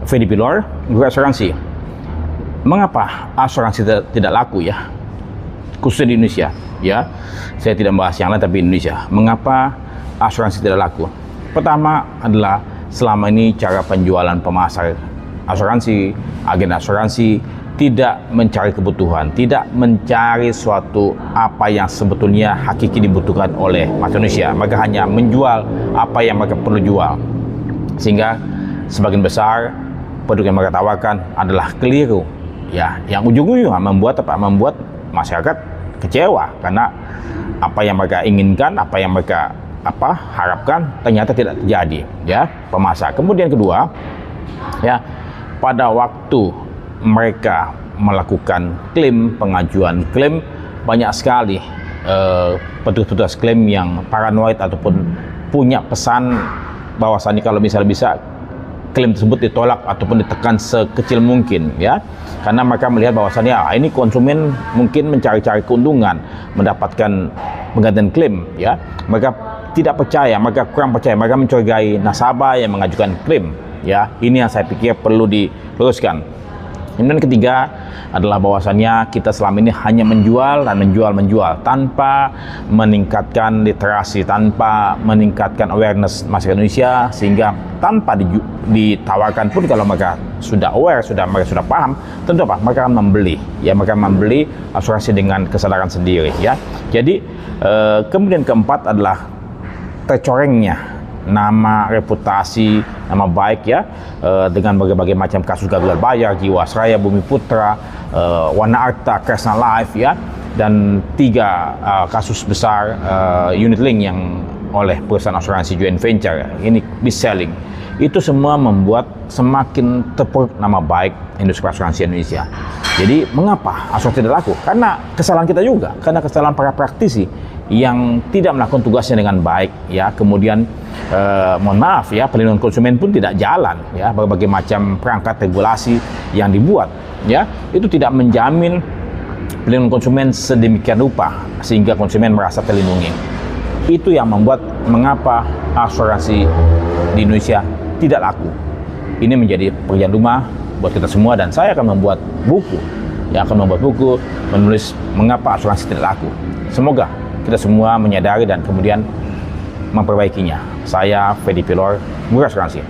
Fedi Pilor, Guru Asuransi. Mengapa asuransi tidak laku ya? Khususnya di Indonesia, ya. Saya tidak membahas yang lain, tapi Indonesia. Mengapa asuransi tidak laku? Pertama adalah selama ini cara penjualan pemasar asuransi, agen asuransi tidak mencari kebutuhan, tidak mencari suatu apa yang sebetulnya hakiki dibutuhkan oleh masyarakat Indonesia. Mereka hanya menjual apa yang mereka perlu jual. Sehingga sebagian besar produk yang mereka tawarkan adalah keliru, ya, yang ujung-ujungnya membuat masyarakat kecewa karena apa yang mereka inginkan, apa yang mereka harapkan ternyata tidak terjadi, ya, pemasar. Kemudian kedua, ya, pada waktu mereka melakukan klaim, pengajuan klaim, banyak sekali petugas-petugas klaim yang paranoid ataupun punya pesan bahwasannya kalau misalnya bisa klaim tersebut ditolak ataupun ditekan sekecil mungkin, ya, karena mereka melihat bahwasannya ini konsumen mungkin mencari-cari keuntungan, mendapatkan penggantian klaim, ya. Mereka tidak percaya, mereka kurang percaya, mereka mencurigai nasabah yang mengajukan klaim, ya. Ini yang saya pikir perlu diluruskan. Kemudian ketiga adalah bahwasannya kita selama ini hanya menjual dan menjual tanpa meningkatkan literasi, tanpa meningkatkan awareness masyarakat Indonesia, sehingga tanpa ditawarkan pun kalau mereka sudah aware, mereka sudah paham, tentu mereka akan membeli, ya, mereka membeli asuransi dengan kesadaran sendiri, ya. Jadi kemudian keempat adalah tercorengnya nama, reputasi, nama baik, ya, dengan berbagai macam kasus gagal bayar, Jiwasraya, Bumi Putra, Wana Arta, Kresna Life, ya, dan 3 kasus besar unit link yang oleh perusahaan asuransi joint venture, ini bis selling. Itu semua membuat semakin terpuruk nama baik industri asuransi Indonesia. Jadi mengapa asuransi tidak laku? Karena kesalahan kita juga, karena kesalahan para praktisi yang tidak melakukan tugasnya dengan baik, ya. Kemudian mohon maaf, ya, perlindungan konsumen pun tidak jalan, ya. Berbagai macam perangkat regulasi yang dibuat, ya, itu tidak menjamin perlindungan konsumen sedemikian rupa sehingga konsumen merasa terlindungi. Itu yang membuat mengapa asuransi di Indonesia tidak laku. Ini menjadi pekerjaan rumah buat kita semua, dan saya akan membuat buku, menulis mengapa asuransi tidak laku. Semoga kita semua menyadari dan kemudian memperbaikinya. Saya Fedi Pilor, Guru Asuransi.